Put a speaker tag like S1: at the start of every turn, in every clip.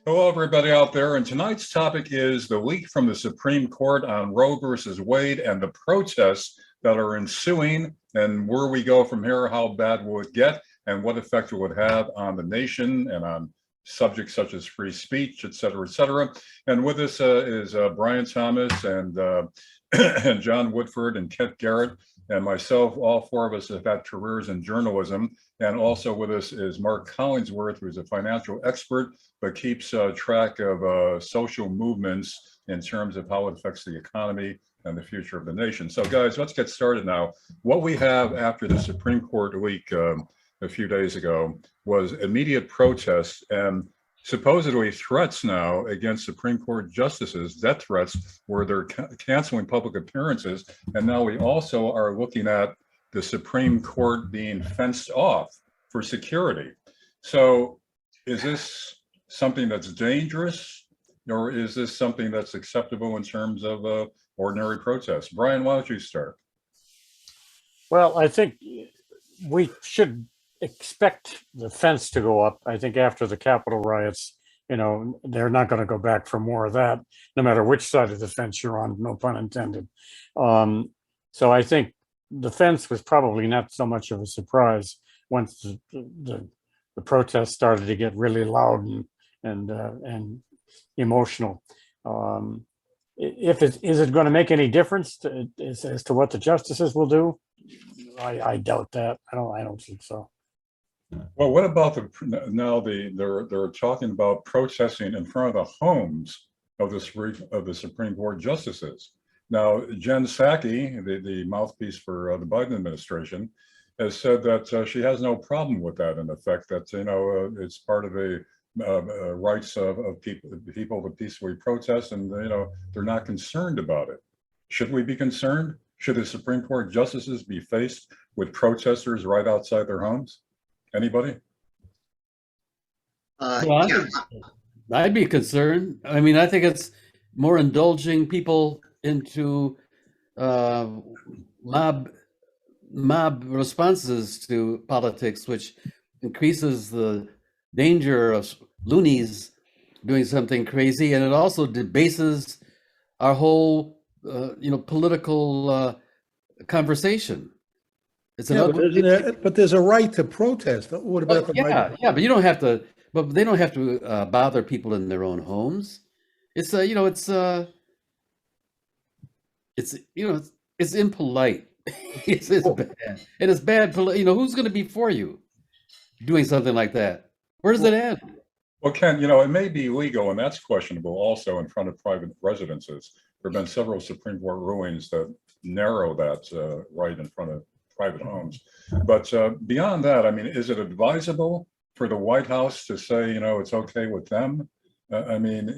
S1: Hello, everybody out there. And tonight's topic is the leak from the Supreme Court on Roe versus Wade and the protests that are ensuing, and where we go from here, how bad will it get, and what effect it would have on the nation and on subjects such as free speech, et cetera, et cetera. And with us is Bryant Thomas and and John Woodford and Kent Garrett and myself. All four of us have had careers in journalism. And also with us is Mark Collinsworth, who's a financial expert, but keeps track of social movements in terms of how it affects the economy and the future of the nation. So guys, let's get started now. What we have after the Supreme Court week a few days ago was immediate protests and supposedly threats now against Supreme Court justices, death threats, where they're canceling public appearances. And now we also are looking at the Supreme Court being fenced off for security. So is this something that's dangerous, or is this something that's acceptable in terms of ordinary protests? Brian, why don't you start?
S2: Well, I think we should expect the fence to go up. I think after the Capitol riots, they're not going to go back for more of that, no matter which side of the fence you're on, no pun intended. So I think the fence was probably not so much of a surprise once the protests started to get really loud and emotional. Is it going to make any difference as to what the justices will do? I doubt that. I don't think so.
S1: Well, what about they're talking about protesting in front of the homes of the Supreme Court justices. Now, Jen Psaki, the mouthpiece for the Biden administration, has said that she has no problem with that. In effect, that it's part of the rights of people to peacefully protest, and they're not concerned about it. Should we be concerned? Should the Supreme Court justices be faced with protesters right outside their homes? Anybody?
S3: Well, I'd be concerned. I mean, I think it's more indulging people into mob responses to politics, which increases the danger of loonies doing something crazy, and it also debases our whole political conversation. It's
S4: but there's a right to protest. What about the right?
S3: Yeah, but you don't have to. But they don't have to bother people in their own homes. It's it's impolite. it's bad. And it's bad. Who's going to be for you doing something like that? Where does it end?
S1: Well, Ken, it may be legal, and that's questionable also in front of private residences. There have been several Supreme Court rulings that narrow that right in front of private homes. But beyond that, I mean, is it advisable for the White House to say, it's okay with them? I mean,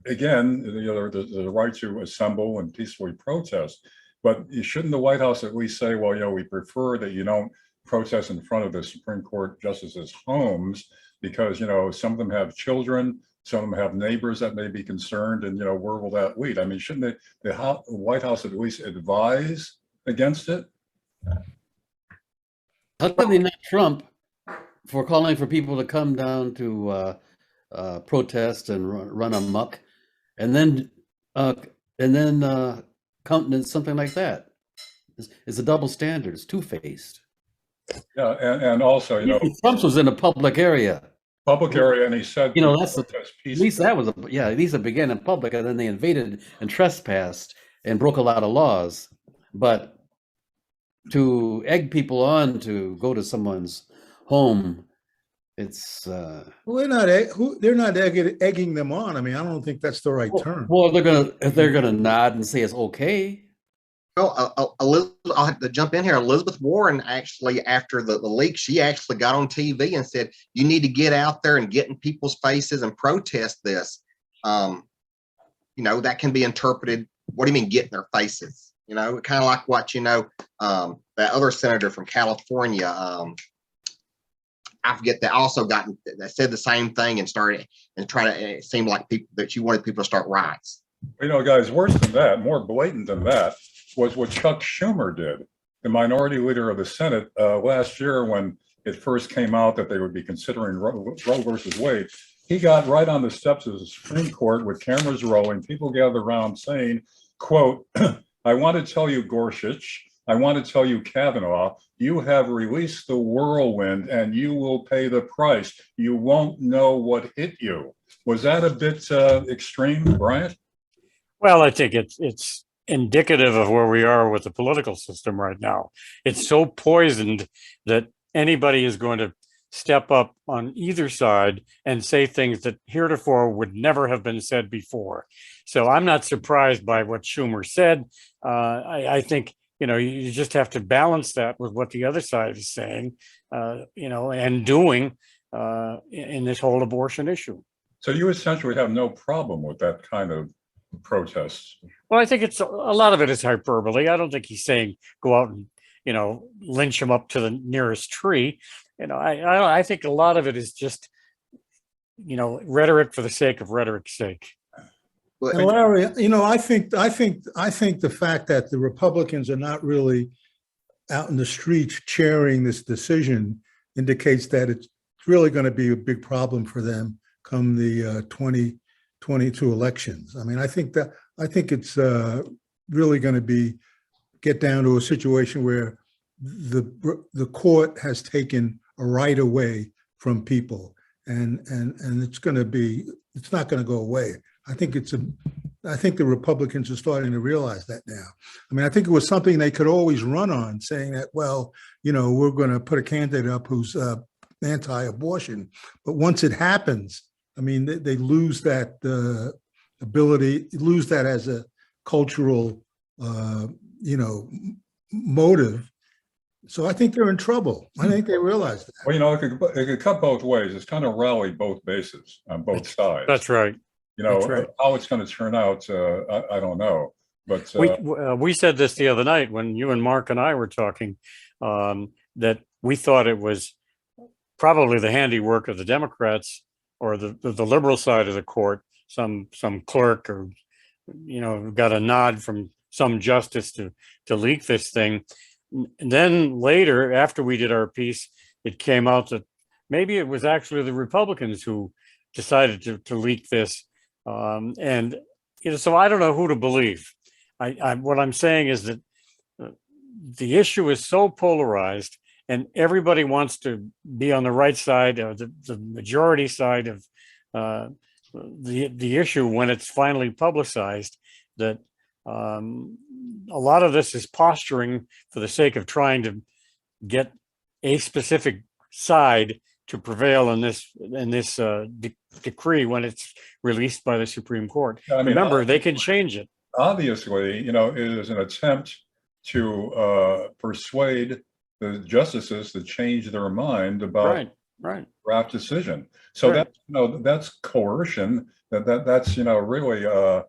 S1: again, the right to assemble and peacefully protest. But shouldn't the White House at least say, well, we prefer that you don't protest in front of the Supreme Court justices' homes because, some of them have children, some of them have neighbors that may be concerned, and, where will that lead? I mean, shouldn't the White House at least advise against it?
S3: How come they not Trump for calling for people to come down to protest and run amok, and then countenance something like that? It's a double standard. It's two-faced.
S1: Yeah, and also,
S3: Trump's was in a public area.
S1: And he said,
S3: that's at least that was at least it began in public, and then they invaded and trespassed and broke a lot of laws. But to egg people on to go to someone's home, it's
S4: Well, they're not egging them on. I mean, I don't think that's the right term.
S3: Well, they're gonna nod and say it's okay.
S5: Well, I'll have to jump in here. Elizabeth Warren actually, after the leak, she actually got on TV and said, "You need to get out there and get in people's faces and protest this." That can be interpreted. What do you mean, get in their faces? Kind of like what that other senator from California. I forget that also that said the same thing and started and tried to. It seemed like she wanted people to start riots.
S1: Guys, worse than that, more blatant than that, was what Chuck Schumer did, the minority leader of the Senate, last year when it first came out that they would be considering Roe versus Wade. he got right on the steps of the Supreme Court with cameras rolling, people gathered around saying, quote, I want to tell you, Gorsuch, I want to tell you, Kavanaugh, you have released the whirlwind and you will pay the price. You won't know what hit you. Was that a bit extreme, Bryant?
S2: Well, I think it's indicative of where we are with the political system right now. It's so poisoned that anybody is going to step up on either side and say things that heretofore would never have been said before. So I'm not surprised by what Schumer said. I think, you just have to balance that with what the other side is saying, and doing in this whole abortion issue.
S1: So you essentially have no problem with that kind of protests.
S2: Well, I think it's a lot of it is hyperbole. I don't think he's saying go out and lynch him up to the nearest tree. I think a lot of it is just rhetoric for the sake of rhetoric's sake.
S4: And Larry, I think the fact that the Republicans are not really out in the streets cheering this decision indicates that it's really going to be a big problem for them come the 2022 elections. I mean, I think it's really going to get down to a situation where the court has taken a right away from people, and it's not going to go away. I think the Republicans are starting to realize that now. I mean, I think it was something they could always run on, saying that, well, we're going to put a candidate up who's anti-abortion. But once it happens, I mean, they lose that ability, lose that as a cultural, motive. So I think they're in trouble. I think they realize that.
S1: Well, it could cut both ways. It's kind of rally both bases on both sides.
S2: That's right. That's right.
S1: How it's going to turn out, I don't know. But
S2: we said this the other night when you and Mark and I were talking, that we thought it was probably the handiwork of the Democrats or the liberal side of the court, some clerk or got a nod from some justice to leak this thing. And then later, after we did our piece, it came out that maybe it was actually the Republicans who decided to leak this. So I don't know who to believe. What I'm saying is that the issue is so polarized, and everybody wants to be on the right side or the majority side of the issue when it's finally publicized, that a lot of this is posturing for the sake of trying to get a specific side to prevail in this decree when it's released by the Supreme Court. I mean, remember, they can change it.
S1: Obviously, it is an attempt to persuade the justices to change their mind about
S2: right
S1: draft decision. So that's coercion. That's really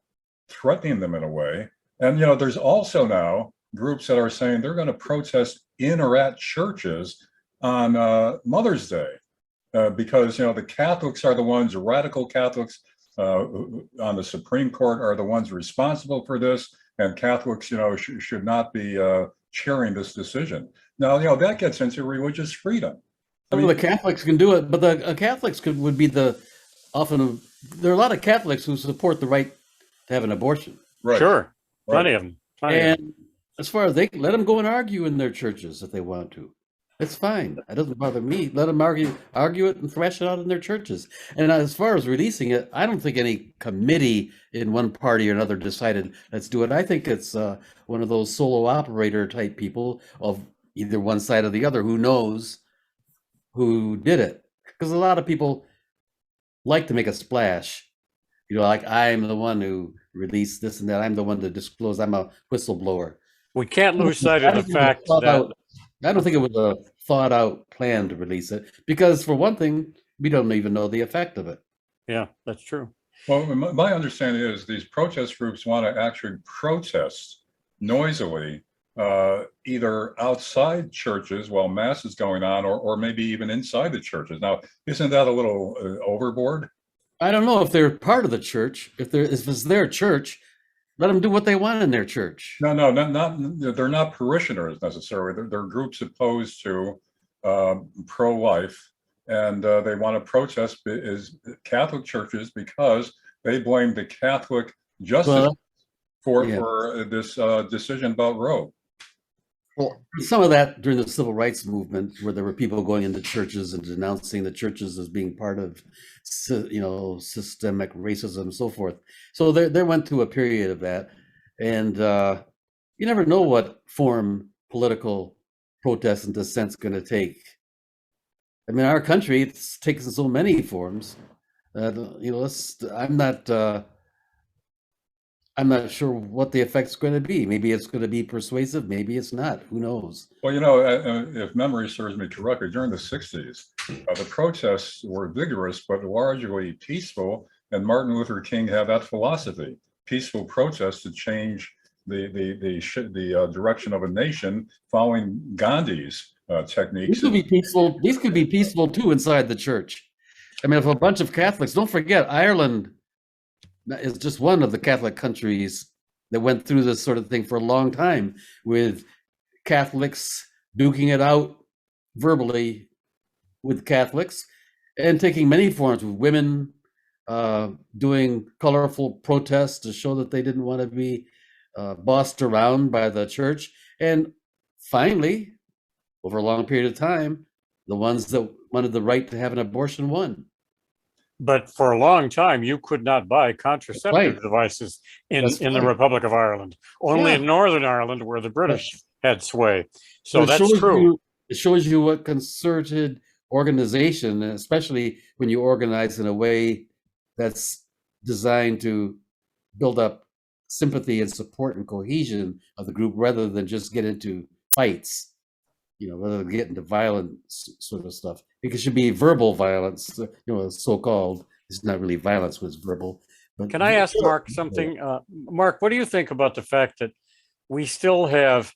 S1: threatening them in a way. And there's also now groups that are saying they're going to protest in or at churches on Mother's Day. Because the Catholics are the ones, radical Catholics on the Supreme Court are the ones responsible for this, and Catholics, should not be cheering this decision. Now, that gets into religious freedom.
S3: The Catholics can do it, but the Catholics would be there are a lot of Catholics who support the right to have an abortion.
S1: Right.
S2: Sure, plenty of them.
S3: And as far as let them go and argue in their churches if they want to. It's fine. It doesn't bother me. Let them argue it and thrash it out in their churches. And as far as releasing it, I don't think any committee in one party or another decided, let's do it. I think it's one of those solo operator type people of either one side or the other who knows who did it. Because a lot of people like to make a splash. Like I'm the one who released this and that. I'm the one to disclose. I'm a whistleblower.
S2: We can't lose sight of the fact that
S3: I don't think it was a thought out plan to release it because, for one thing, we don't even know the effect of it.
S2: Yeah, that's true.
S1: Well, my understanding is these protest groups want to actually protest noisily, either outside churches while mass is going on, or maybe even inside the churches. Now, isn't that a little overboard?
S3: I don't know if they're part of the church. If it's their church, let them do what they want in their church.
S1: No, they're not parishioners necessarily. They're groups opposed to pro-life, and they want to protest is Catholic churches because they blame the Catholic justice
S3: Well,
S1: for this decision about Roe.
S5: Well,
S3: some of that during the civil rights movement, where there were people going into churches and denouncing the churches as being part of, systemic racism and so forth. So there went through a period of that, and you never know what form political protest and dissent's going to take. I mean, our country, it's taken so many forms. I'm not sure what the effect's going to be. Maybe it's going to be persuasive. Maybe it's not. Who knows?
S1: Well, if memory serves me correctly, during the 60s, the protests were vigorous but largely peaceful, and Martin Luther King had that philosophy: peaceful protests to change the direction of a nation, following Gandhi's techniques.
S3: These could be peaceful. These could be peaceful too inside the church. I mean, if a bunch of Catholics, don't forget, Ireland is just one of the Catholic countries that went through this sort of thing for a long time, with Catholics duking it out verbally with Catholics and taking many forms, with women doing colorful protests to show that they didn't want to be bossed around by the church. And finally, over a long period of time, the ones that wanted the right to have an abortion won.
S2: But for a long time, you could not buy contraceptive
S3: Right.
S2: devices in
S3: That's
S2: the
S3: right.
S2: Republic of Ireland. Only
S3: Yeah.
S2: in Northern Ireland, where the British had sway. So
S3: But it
S2: that's
S3: shows
S2: true.
S3: It shows you what concerted organization, and especially when you organize in a way that's designed to build up sympathy and support and cohesion of the group, rather than just get into fights, rather than get into violent sort of stuff. It should be verbal violence, so-called. It's not really violence, but it's verbal. But
S2: Can I ask Mark something? Mark, what do you think about the fact that we still have,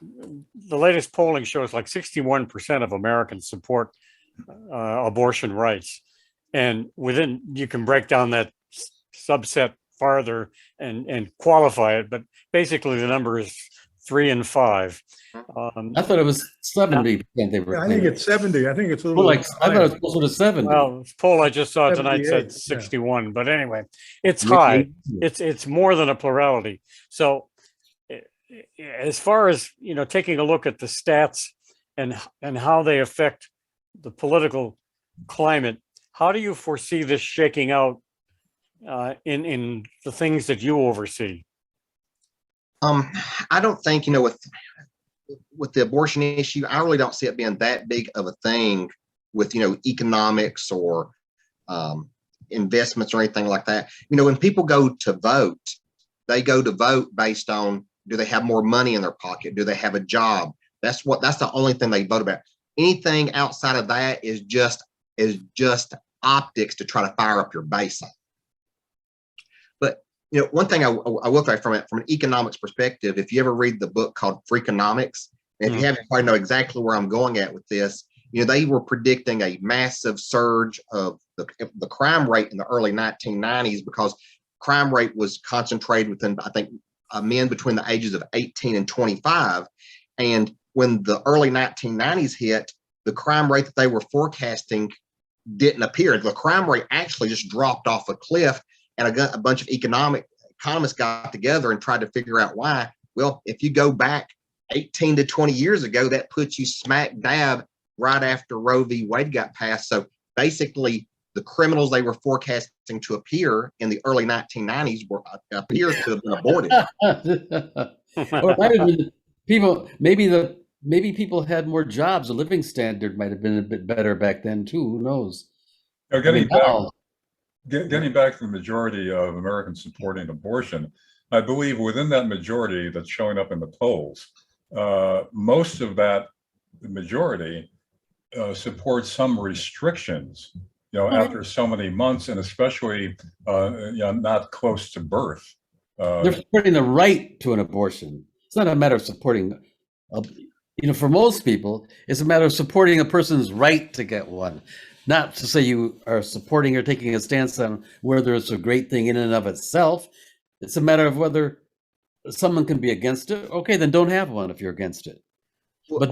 S2: the latest polling shows like 61% of Americans support abortion rights. And you can break down that subset farther and qualify it, but basically the number is 3 and 5.
S3: I thought it was 70%. They were.
S4: I think it's 70. I think it's a little.
S3: I thought it was closer to 70.
S2: Well, the poll I just saw tonight
S4: 78,
S2: said 61, but anyway, it's
S3: Maybe
S2: high.
S3: 80.
S2: It's more than a plurality. So as far as, taking a look at the stats and how they affect the political climate, how do you foresee this shaking out in the things that you oversee?
S5: I don't think, with the abortion issue, I really don't see it being that big of a thing with, economics or investments or anything like that. When people go to vote, they go to vote based on, do they have more money in their pocket? Do they have a job? That's the only thing they vote about. Anything outside of that is just optics to try to fire up your base. But one thing I will say from an economics perspective, if you ever read the book called Freakonomics, and if you haven't, probably know exactly where I'm going at with this. They were predicting a massive surge of the crime rate in the early 1990s, because crime rate was concentrated within, I think, men between the ages of 18 and 25. And when the early 1990s hit, the crime rate that they were forecasting didn't appear. The crime rate actually just dropped off a cliff, and a bunch of economists got together and tried to figure out why. Well, if you go back 18 to 20 years ago, that puts you smack dab right after Roe v. Wade got passed. So basically, the criminals they were forecasting to appear in the early 1990s appear to have been aborted.
S3: Or it might have been people. Maybe people had more jobs. The living standard might have been a bit better back then too. Who knows?
S1: Getting back to the majority of Americans supporting abortion, I believe within that majority that's showing up in the polls, most of that majority supports some restrictions, after so many months, and especially not close to birth.
S3: They're supporting the right to an abortion. It's not a matter of supporting, for most people, it's a matter of supporting a person's right to get one. Not to say you are supporting or taking a stance on whether it's a great thing in and of itself. It's a matter of whether someone can be against it. Okay, then don't have one if you're against it. but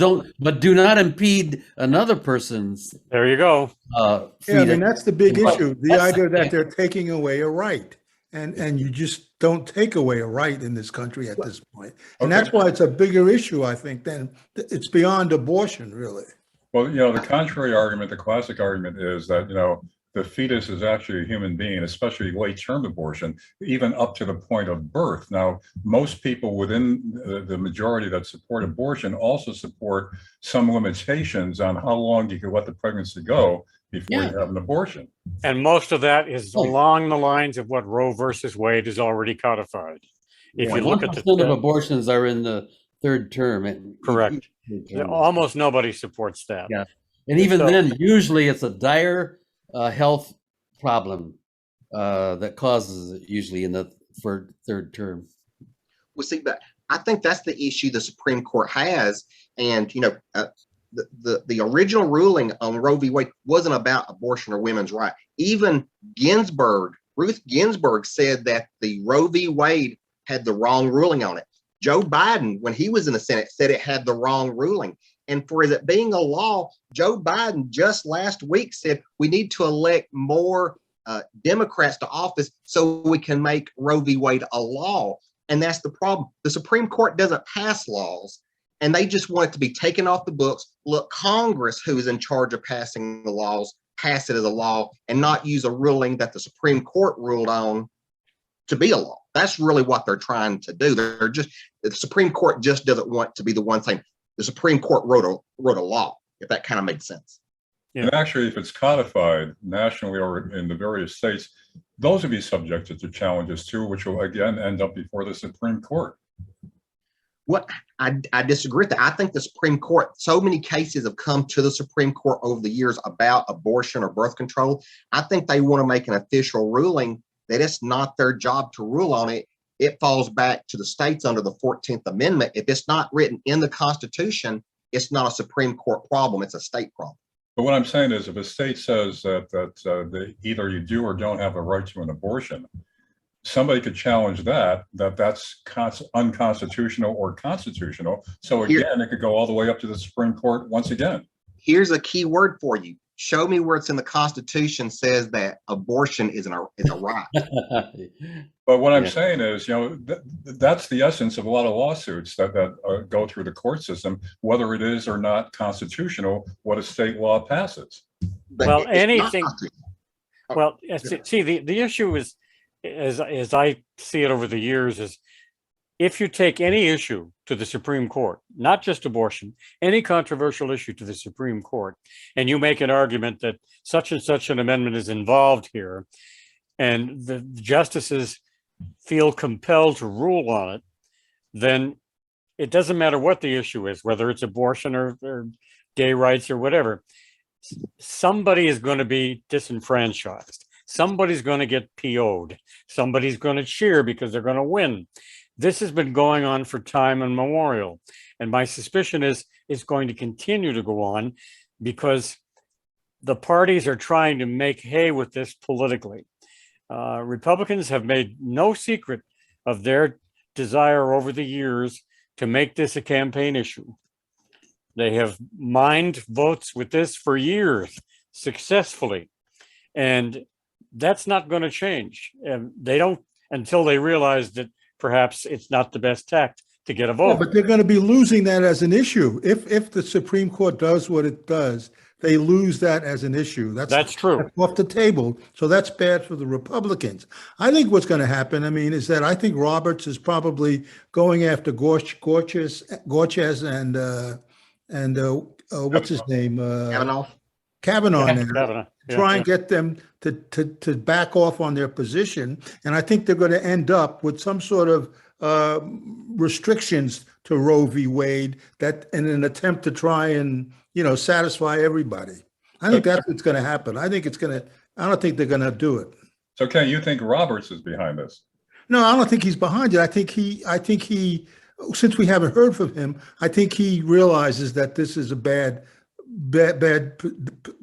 S3: do not impede another person's
S2: There you go.
S4: Yeah, I
S3: freedom.
S4: mean, that's the big
S3: But
S4: issue, the
S3: that's the
S4: idea that
S3: thing.
S4: they're taking away a right. And you just don't take away a right in this country at this point. And that's
S1: Okay.
S4: why it's a bigger issue, I think, than it's beyond abortion, really.
S1: Well, the contrary argument, the classic argument is that, the fetus is actually a human being, especially late-term abortion, even up to the point of birth. Now, most people within the majority that support abortion also support some limitations on how long you can let the pregnancy go before
S3: Yeah.
S1: you have an abortion.
S2: And most of that is
S3: Oh.
S2: along the lines of what Roe versus Wade is already codified. If
S3: Yeah,
S2: you look at
S3: 1% of abortions are in the third term.
S2: Correct.
S3: Third term.
S2: almost nobody supports that.
S3: Yeah. And even
S2: So-
S3: then, usually it's a dire health problem that causes it usually in the third term.
S5: Well, see, but I think that's the issue the Supreme Court has. And, the original ruling on Roe v. Wade wasn't about abortion or women's right. Even Ruth Ginsburg said that the Roe v. Wade had the wrong ruling on it. Joe Biden, when he was in the Senate, said it had the wrong ruling. And for it being a law, Joe Biden just last week said we need to elect more Democrats to office so we can make Roe v. Wade a law. And that's the problem. The Supreme Court doesn't pass laws, and they just want it to be taken off the books. Look, Congress, who is in charge of passing the laws, pass it as a law and not use a ruling that the Supreme Court ruled on to be a law. That's really what they're trying to do. The Supreme Court just doesn't want to be the one saying the Supreme Court wrote a law, if that kind of makes sense.
S2: Yeah.
S1: And actually, if it's codified nationally or in the various states, those would be subjected to challenges too, which will again end up before the Supreme Court.
S5: What I disagree with that. I think the Supreme Court, so many cases have come to the Supreme Court over the years about abortion or birth control. I think they want to make an official ruling that it's not their job to rule on it. It falls back to the states under the 14th Amendment. If it's not written in the Constitution, it's not a Supreme Court problem. It's a state problem.
S1: But what I'm saying is, if a state says that either you do or don't have a right to an abortion, somebody could challenge that's unconstitutional or constitutional. So again, it could go all the way up to the Supreme Court once again.
S5: Here's a key word for you. Show me where it's in the Constitution says that abortion is a right.
S1: But what I'm saying is, that's the essence of a lot of lawsuits that go through the court system, whether it is or not constitutional, what a state law passes.
S5: But
S2: Well,
S5: it's not
S2: anything-
S5: constitutional.
S2: Well, see, the issue is, as I see it over the years, is if you take any issue to the Supreme Court, not just abortion, any controversial issue to the Supreme Court, and you make an argument that such and such an amendment is involved here, and the justices feel compelled to rule on it, then it doesn't matter what the issue is, whether it's abortion or gay rights or whatever. Somebody is going to be disenfranchised. Somebody's going to get PO'd. Somebody's going to cheer because they're going to win. This has been going on for time immemorial. And my suspicion is it's going to continue to go on because the parties are trying to make hay with this politically. Republicans have made no secret of their desire over the years to make this a campaign issue. They have mined votes with this for years successfully. And that's not going to change. And they don't until they realize that perhaps it's not the best tact to get a vote.
S4: Yeah, but they're going to be losing that as an issue. If the Supreme Court does what it does, they lose that as an issue.
S2: That's true.
S4: That's off the table. So that's bad for the Republicans. I think what's going to happen, is that I think Roberts is probably going after Gorsuch and what's his name? Kavanaugh now.
S2: Kavanaugh. Yeah,
S4: Try
S2: yeah.
S4: and get them to back off on their position. And I think they're going to end up with some sort of restrictions to Roe v. Wade that in an attempt to try and, satisfy everybody. I think that's what's going to happen. I don't think they're going to do it.
S1: So Ken, you think Roberts is behind this?
S4: No, I don't think he's behind it. I think he, since we haven't heard from him, I think he realizes that this is a bad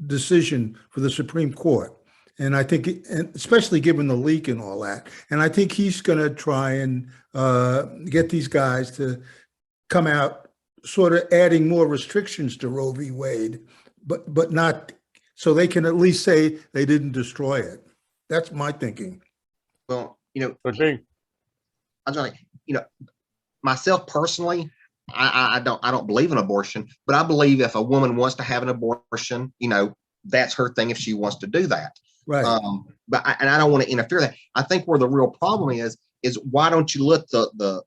S4: decision for the Supreme Court. And I think, especially given the leak and all that, and I think he's going to try and get these guys to come out sort of adding more restrictions to Roe v. Wade, but not, so they can at least say they didn't destroy it. That's my thinking.
S5: Well,
S2: Could be.
S5: I'm just like, myself personally, I don't believe in abortion, but I believe if a woman wants to have an abortion, that's her thing if she wants to do that.
S4: Right.
S5: And I don't want to interfere with that. I think where the real problem is why don't you let the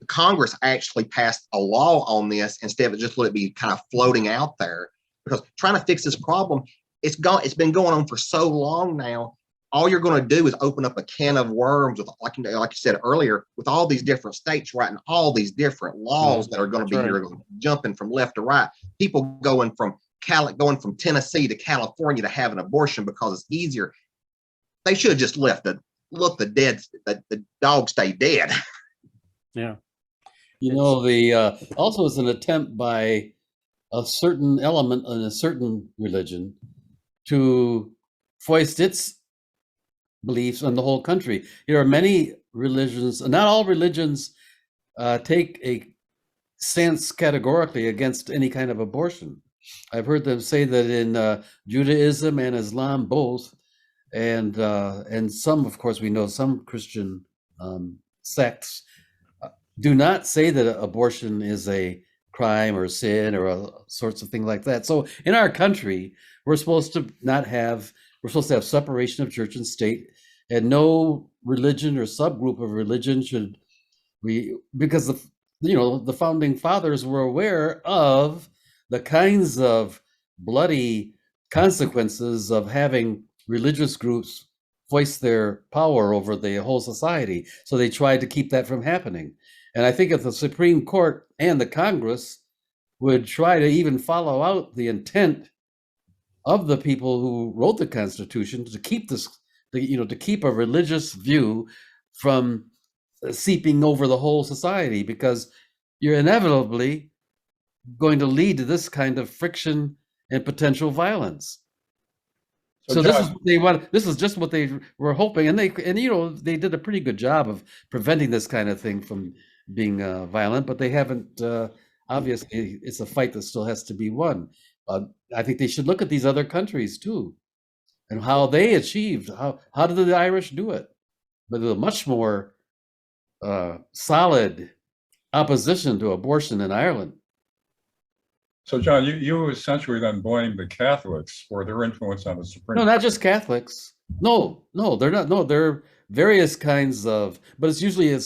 S5: Congress actually pass a law on this instead of just let it be kind of floating out there? Because trying to fix this problem, it's been going on for so long now. All you're going to do is open up a can of worms with, like you said earlier, with all these different states writing all these different laws that are going to be
S2: Right.
S5: jumping from left to right. People going from Tennessee to California to have an abortion because it's easier. They should have just let the dog stay dead.
S2: Yeah.
S3: Also it's an attempt by a certain element in a certain religion to foist its beliefs on the whole country. There are many religions, not all religions take a stance categorically against any kind of abortion. I've heard them say that in Judaism and Islam both, and some, of course, we know some Christian sects do not say that abortion is a crime or sin or sorts of things like that. So in our country, we're supposed to have separation of church and state, and no religion or subgroup of religion should because the founding fathers were aware of the kinds of bloody consequences of having religious groups voice their power over the whole society. So they tried to keep that from happening. And I think if the Supreme Court and the Congress would try to even follow out the intent of the people who wrote the Constitution to keep to keep a religious view from seeping over the whole society, because you're inevitably going to lead to this kind of friction and potential violence. So this is what they want. This is just what they were hoping, and they did a pretty good job of preventing this kind of thing from being violent. But they haven't. Obviously, it's a fight that still has to be won. I think they should look at these other countries too, and how they achieved. How did the Irish do it? With a much more solid opposition to abortion in Ireland.
S1: So, John, you essentially then blame the Catholics for their influence on the Supreme
S3: No,
S1: Court.
S3: not just Catholics. No, they're not. No, there are various kinds of, but it's usually a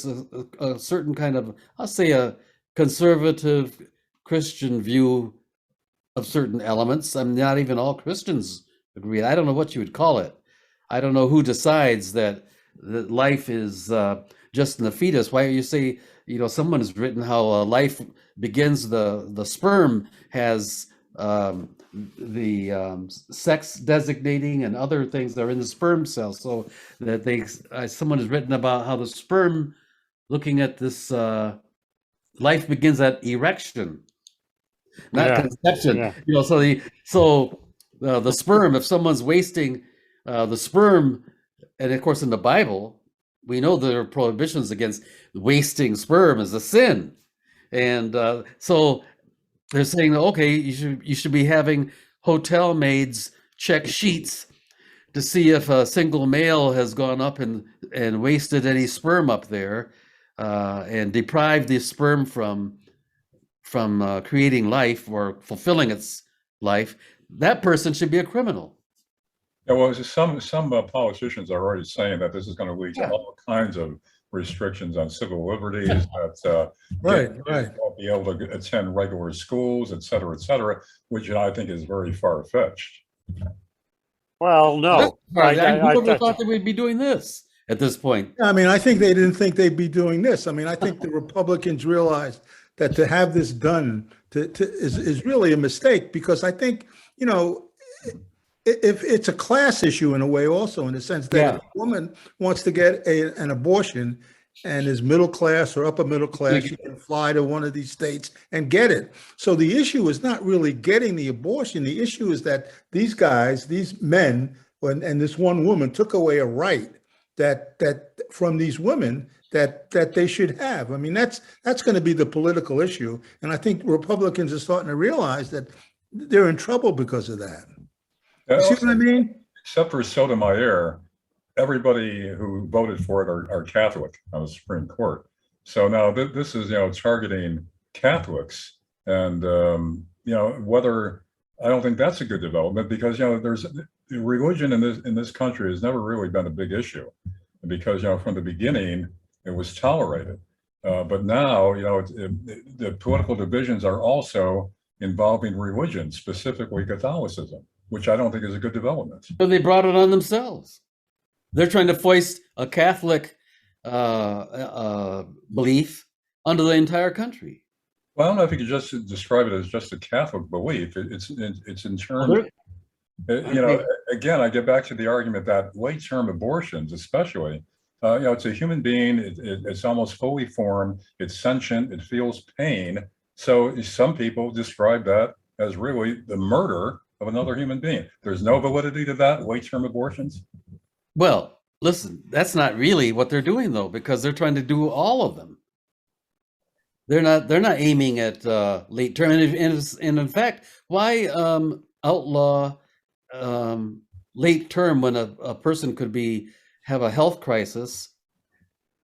S3: certain kind of, I'll say, a conservative Christian view of certain elements. I mean, not even all Christians agree. I don't know what you would call it. I don't know who decides that life is just in the fetus. Why you say, someone has written how life begins, the sperm has the sex designating and other things that are in the sperm cell. So that someone has written about how the sperm, looking at this, life begins at erection, not conception.
S2: Yeah.
S3: So the sperm, if someone's wasting the sperm, and of course in the Bible, we know there are prohibitions against wasting sperm as a sin. And so they're saying, okay, you should be having hotel maids check sheets to see if a single male has gone up and wasted any sperm up there, and deprived the sperm from creating life or fulfilling its life. That person should be a criminal.
S1: Yeah, well, some politicians are already saying that this is going to lead to all kinds of restrictions on civil liberties, that kids won't be able to attend regular schools, et cetera, which I think is very far-fetched.
S2: Well, no.
S3: Whoever thought that we'd be doing this at this point?
S4: I mean, I think they didn't think they'd be doing this. I mean, I think the Republicans realized that to have this done is really a mistake, because I think, if it's a class issue in a way also, in the sense that if a woman wants to get an abortion and is middle class or upper middle class, she can fly to one of these states and get it. So the issue is not really getting the abortion. The issue is that these men, and this one woman took away a right that from these women that they should have. I mean, that's going to be the political issue. And I think Republicans are starting to realize that they're in trouble because of that. You see what I mean?
S1: Except for Sotomayor, everybody who voted for it are Catholic on the Supreme Court. So now this is, targeting Catholics, and whether, I don't think that's a good development, because there's religion in this country has never really been a big issue, because from the beginning it was tolerated, but now the political divisions are also involving religion, specifically Catholicism, which I don't think is a good development.
S3: But they brought it on themselves. They're trying to foist a Catholic belief onto the entire country.
S1: Well, I don't know if you could just describe it as just a Catholic belief. It's in terms, again, I get back to the argument that late-term abortions, especially, it's a human being. It's almost fully formed. It's sentient. It feels pain. So some people describe that as really the murder of another human being. There's no validity to that, late-term abortions.
S3: Well, listen, that's not really what they're doing, though, because they're trying to do all of them. They're not aiming at late term, and in fact, why outlaw late term when a person could have a health crisis?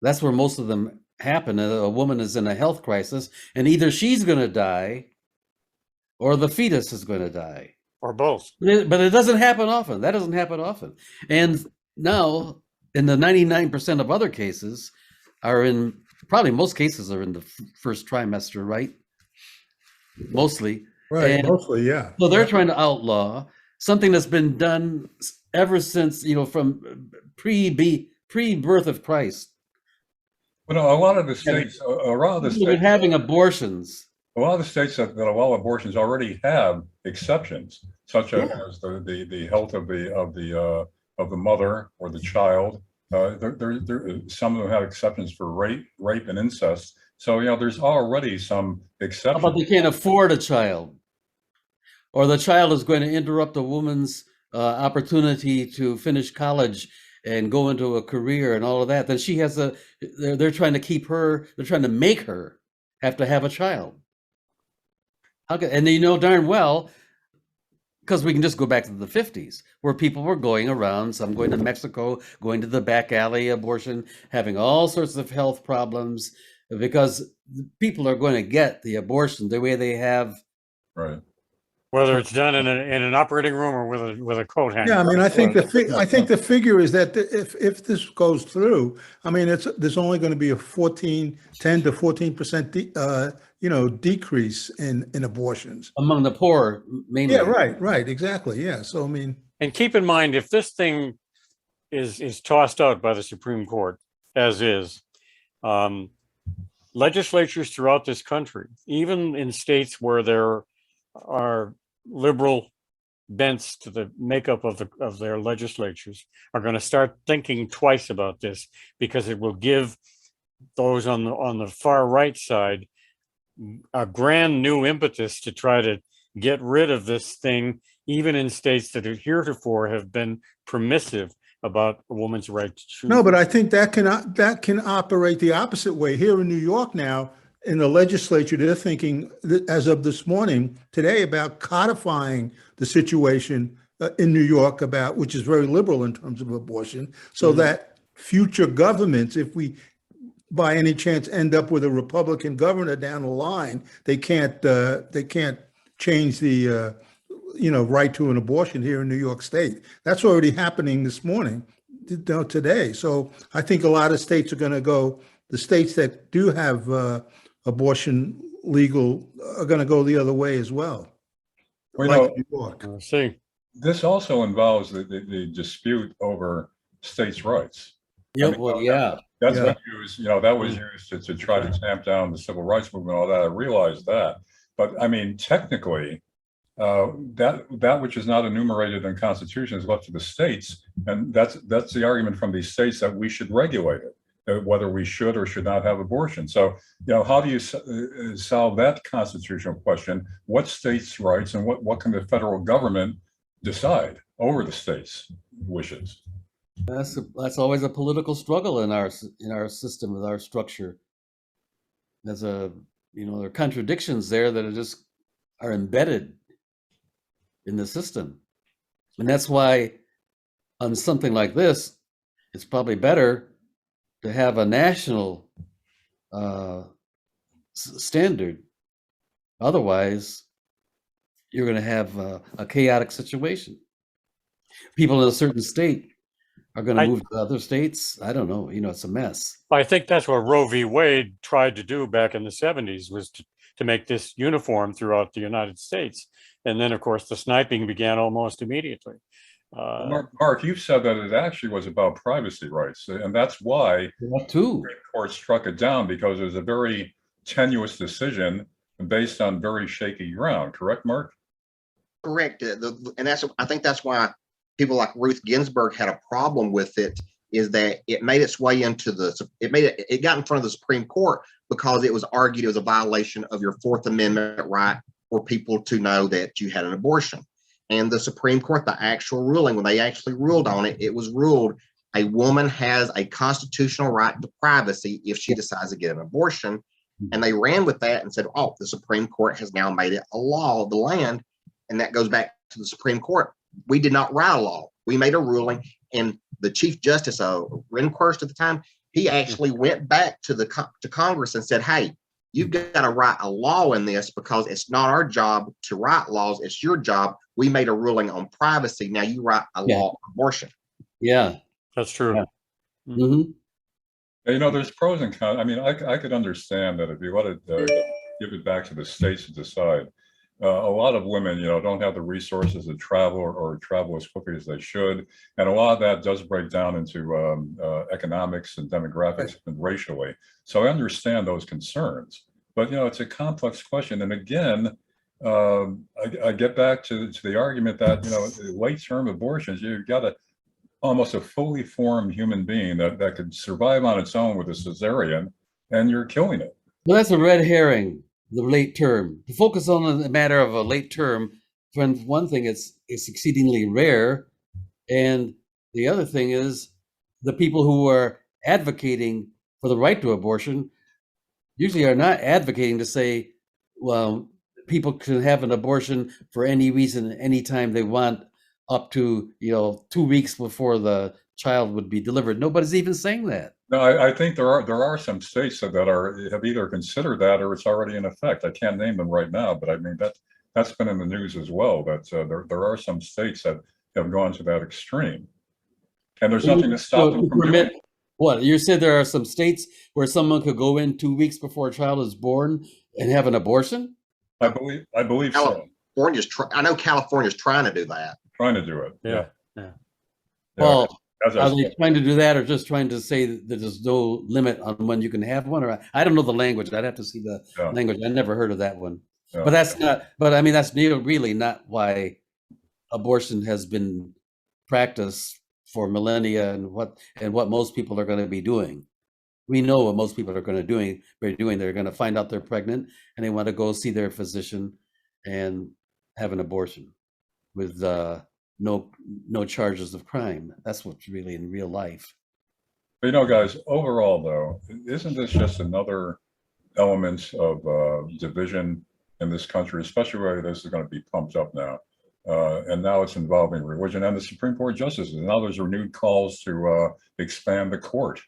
S3: That's where most of them happen. A woman is in a health crisis, and either she's going to die, or the fetus is going to die,
S2: or both.
S3: But it doesn't happen often. That doesn't happen often, and now in the 99% of other cases probably most cases are in the first trimester, right? Mostly.
S4: Right,
S3: And
S4: mostly, yeah.
S3: so they're trying to outlaw something that's been done ever since, from pre-birth of Christ.
S1: Well, a lot of the states,
S3: Having abortions.
S1: a lot of the states that allow abortions already have exceptions, such as the health of the mother or the child. Some of them have exceptions for rape and incest. So there's already some exceptions.
S3: How about they can't afford a child, or the child is going to interrupt a woman's opportunity to finish college and go into a career and all of that? Then she has they're trying to keep her. They're trying to make her have to have a child. And darn well, because we can just go back to the 50s, where people were going around, some going to Mexico, going to the back alley abortion, having all sorts of health problems, because people are going to get the abortion the way they have.
S1: Right.
S2: Whether it's done in an operating room or with a coat hanger.
S4: Yeah, I mean, I think the figure is that if this goes through, I mean, there's only going to be a 10 to 14% decrease in abortions
S3: Among the poor, mainly.
S4: Yeah, right, exactly. Yeah, so I mean,
S2: and keep in mind, if this thing is tossed out by the Supreme Court as is, legislatures throughout this country, even in states where there are liberal bents to the makeup of their legislatures, are going to start thinking twice about this, because it will give those on the far right side a grand new impetus to try to get rid of this thing, even in states that heretofore have been permissive about a woman's right to choose.
S4: No, but I think that can operate the opposite way. Here in New York now, in the legislature, they're thinking, as of this morning, today, about codifying the situation in New York, which is very liberal in terms of abortion, so that future governments, if we by any chance end up with a Republican governor down the line, they can't change the right to an abortion here in New York State. That's already happening this morning, today. So I think a lot of states are going to go. The states that do have abortion legal are going to go the other way as well.
S1: New
S2: York. See,
S1: this also involves the dispute over states' rights.
S3: Yeah, well, yeah.
S1: That's been used, that was used to try to tamp down the civil rights movement, all that. I realize that. But I mean, technically, that which is not enumerated in the Constitution is left to the states. And that's the argument from these states, that we should regulate it, whether we should or should not have abortion. So, how do you solve that constitutional question? What states' rights and what can the federal government decide over the states' wishes?
S3: That's always a political struggle in our system, with our structure. There's there are contradictions there that are embedded in the system, and that's why on something like this, it's probably better to have a national standard. Otherwise, you're going to have a chaotic situation. People in a certain state are going to move to other states. I don't know. It's a mess.
S2: I think that's what Roe v. Wade tried to do back in the 70s, was to make this uniform throughout the United States. And then, of course, the sniping began almost immediately.
S1: Mark, you said that it actually was about privacy rights, and that's why
S3: That too.
S1: the court struck it down, because it was a very tenuous decision based on very shaky ground. Correct, Mark?
S5: Correct. And I think that's why people like Ruth Ginsburg had a problem with it, is that it made its way into it got in front of the Supreme Court because it was argued it was a violation of your Fourth Amendment right for people to know that you had an abortion. And the Supreme Court, the actual ruling, when they actually ruled on it, it was ruled a woman has a constitutional right to privacy if she decides to get an abortion. And they ran with that and said, oh, the Supreme Court has now made it a law of the land. And that goes back to the Supreme Court. We did not write a law. We made a ruling. And the Chief Justice, Rehnquist at the time, he actually went back to Congress and said, hey, you've got to write a law in this, because it's not our job to write laws. It's your job. We made a ruling on privacy. Now you write a law on abortion.
S3: Yeah,
S2: That's true.
S3: Yeah. Mm-hmm.
S1: There's pros and cons. I mean, I could understand that if you want to give it back to the states to decide. A lot of women, don't have the resources to travel or travel as quickly as they should. And a lot of that does break down into economics and demographics and racially. So I understand those concerns, but, it's a complex question. And again, I get back to the argument that, late-term abortions, you've got almost a fully formed human being that could survive on its own with a cesarean, and you're killing it.
S3: Well, that's a red herring. The late term. To focus on the matter of a late term, for one thing, it's exceedingly rare, and the other thing is the people who are advocating for the right to abortion usually are not advocating to say, well, people can have an abortion for any reason, anytime they want, up to 2 weeks before the child would be delivered. Nobody's even saying that.
S1: No, I think there are some states that have either considered that, or it's already in effect. I can't name them right now, but I mean that's been in the news as well. That there are some states that have gone to that extreme, and there's nothing to stop them from doing it.
S3: What you said? There are some states where someone could go in 2 weeks before a child is born and have an abortion.
S1: I believe so.
S5: I know California's trying to do that.
S1: Trying to do it.
S2: Yeah.
S3: Well,
S1: As
S3: are they trying to do that, or just trying to say that there's no limit on when you can have one? Or I don't know the language. I'd have to see the language. I never heard of that one.
S1: Yeah.
S3: But that's not. But I mean, that's really not why abortion has been practiced for millennia, and what most people are going to be doing. We know what most people are going to be doing. They're going to find out they're pregnant, and they want to go see their physician and have an abortion with no charges of crime. That's what's really in real life.
S1: But guys, overall though, isn't this just another element of division in this country, especially where this is going to be pumped up now? And now it's involving religion and the Supreme Court justices. And now there's renewed calls to expand the court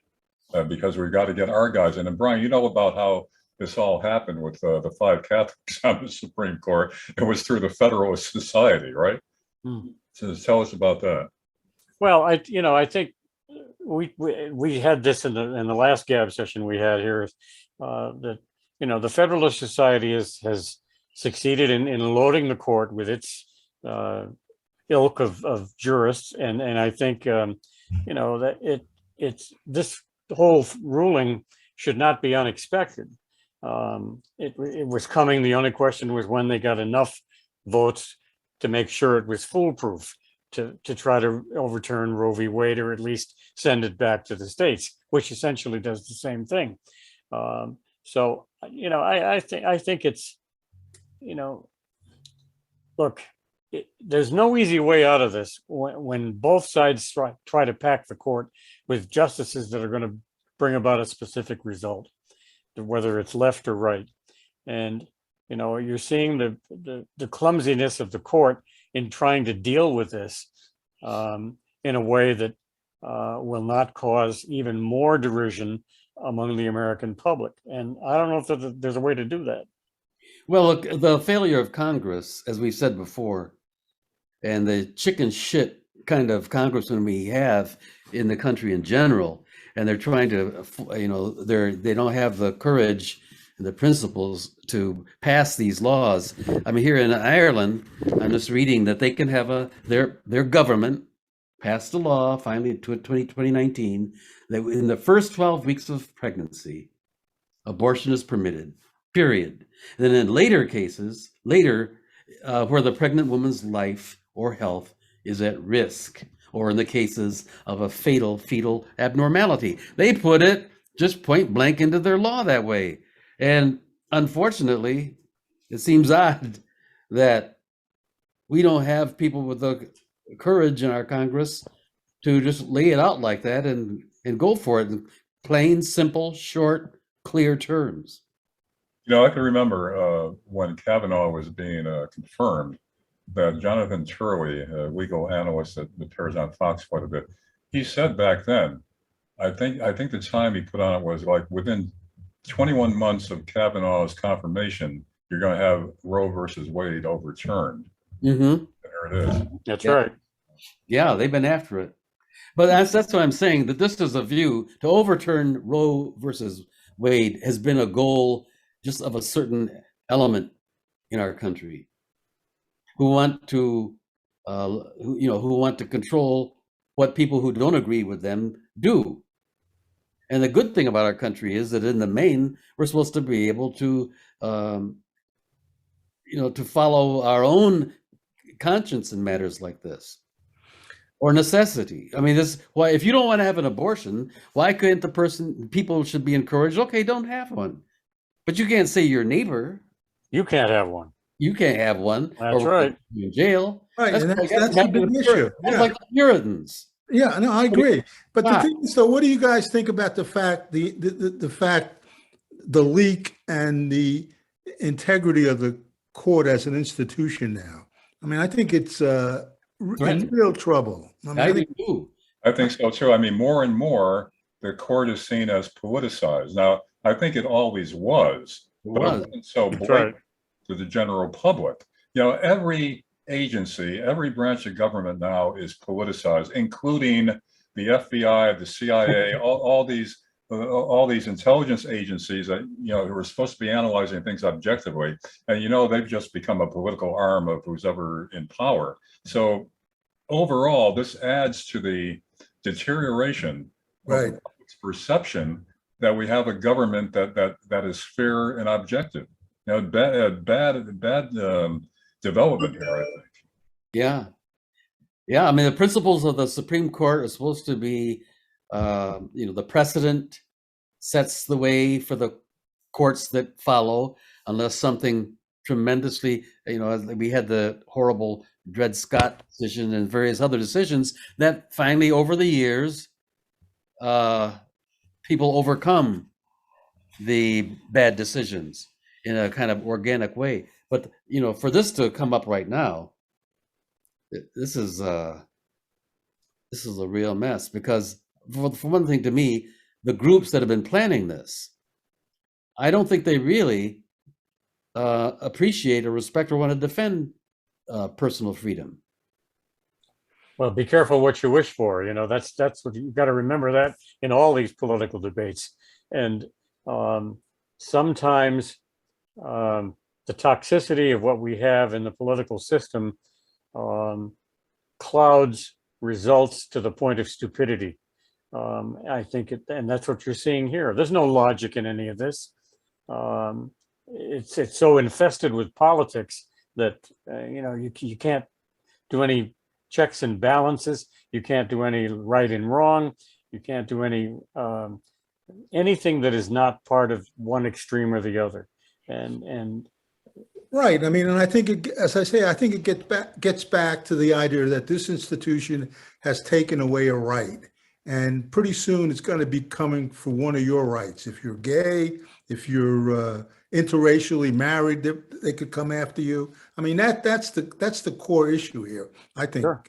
S1: because we've got to get our guys in. And Brian, you know about how this all happened with the 5 Catholics on the Supreme Court. It was through the Federalist Society, right? So tell us about that.
S2: Well, I think we had this in the last gab session we had here, that the Federalist Society has succeeded in loading the court with its ilk of jurists, and I think that it's this whole ruling should not be unexpected. It was coming. The only question was when they got enough votes to make sure it was foolproof to try to overturn Roe v. Wade, or at least send it back to the states, which essentially does the same thing. So I think it's look, there's no easy way out of this when both sides try to pack the court with justices that are going to bring about a specific result, whether it's left or right. And, you're seeing the clumsiness of the court in trying to deal with this in a way that will not cause even more derision among the American public. And I don't know if there's a way to do that.
S3: Well, look, the failure of Congress, as we said before, and the chicken shit kind of congressman we have in the country in general, and they're trying to, they don't have the courage and the principles to pass these laws. I mean, here in Ireland, I'm just reading that they can have their government passed a law finally in 2019 that in the first 12 weeks of pregnancy, abortion is permitted, period. And then in later cases, where the pregnant woman's life or health is at risk, or in the cases of a fatal fetal abnormality. They put it just point blank into their law that way. And unfortunately, it seems odd that we don't have people with the courage in our Congress to just lay it out like that and go for it in plain, simple, short, clear terms.
S1: I can remember when Kavanaugh was being confirmed, that Jonathan Turley, a legal analyst that appears on Fox quite a bit, he said back then, I think the time he put on it was like within 21 months of Kavanaugh's confirmation, you're going to have Roe versus Wade overturned.
S3: Mm-hmm.
S1: There it is.
S2: That's right.
S3: Yeah, they've been after it. But that's what I'm saying, that this is a view to overturn Roe versus Wade has been a goal just of a certain element in our country who want to control what people who don't agree with them do. And the good thing about our country is that in the main, we're supposed to be able to, to follow our own conscience in matters like this, or necessity. I mean, why if you don't want to have an abortion, why couldn't people should be encouraged? Okay, don't have one, but you can't say your neighbor
S2: You can't have one.
S3: you can't have one.
S2: That's
S3: or
S2: right.
S3: In jail.
S4: Right, and that's
S3: like
S4: a big issue.
S3: That's like the Puritans.
S4: Yeah, no, I agree. But the
S3: Wow.
S4: thing is, though, what do you guys think about the fact, the fact, the leak and the integrity of the court as an institution now? I mean, I think it's in real trouble.
S3: I do.
S1: I think so too. I mean, more and more, the court is seen as politicized. Now, I think it always was, but it wasn't so blatant to the general public. Every agency, every branch of government now is politicized, including the FBI, the CIA, all these intelligence agencies that who are supposed to be analyzing things objectively, and they've just become a political arm of who's ever in power. So overall, this adds to the deterioration of the public's perception that we have a government that is fair and objective. Bad development here, I think. Yeah.
S3: I mean, the principles of the Supreme Court are supposed to be, the precedent sets the way for the courts that follow, unless something tremendously, we had the horrible Dred Scott decision and various other decisions that finally, over the years, people overcome the bad decisions in a kind of organic way. But for this to come up right now, this is a real mess, because for one thing, to me, the groups that have been planning this, I don't think they really appreciate or respect or want to defend personal freedom.
S2: Well, be careful what you wish for. That's what you've got to remember, that in all these political debates. And sometimes the toxicity of what we have in the political system clouds results to the point of stupidity. I think and that's what you're seeing here. There's no logic in any of this. It's so infested with politics that you can't do any checks and balances. You can't do any right and wrong. You can't do anything that is not part of one extreme or the other. And
S4: Right. I mean, and I think, as I say, I think it gets back to the idea that this institution has taken away a right. And pretty soon it's going to be coming for one of your rights. If you're gay, if you're interracially married, they could come after you. I mean, that's the core issue here, I think.
S2: Sure.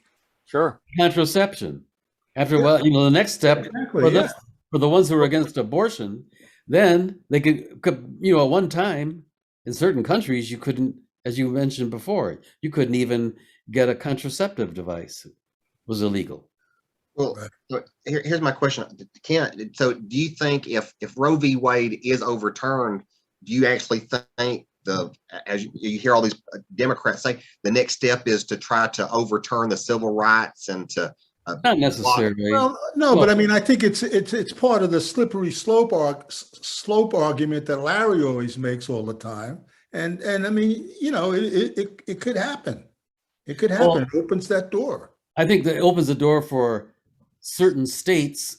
S2: Sure.
S3: Contraception. After a while, the next step
S4: Exactly,
S3: for
S4: yeah.
S3: the ones who are against abortion, then they could, at one time in certain countries, you couldn't, as you mentioned before, you couldn't even get a contraceptive device. It was illegal.
S5: Well,
S4: Right.
S5: so here's my question. So do you think if Roe v. Wade is overturned, do you actually think as you hear all these Democrats say, the next step is to try to overturn the civil rights and to
S3: Not necessarily.
S4: Well, no, but I mean, I think it's part of the slippery slope argument that Larry always makes all the time. And I mean, it could happen. It could happen.
S3: Well,
S4: It opens that door.
S3: I think that opens the door for certain states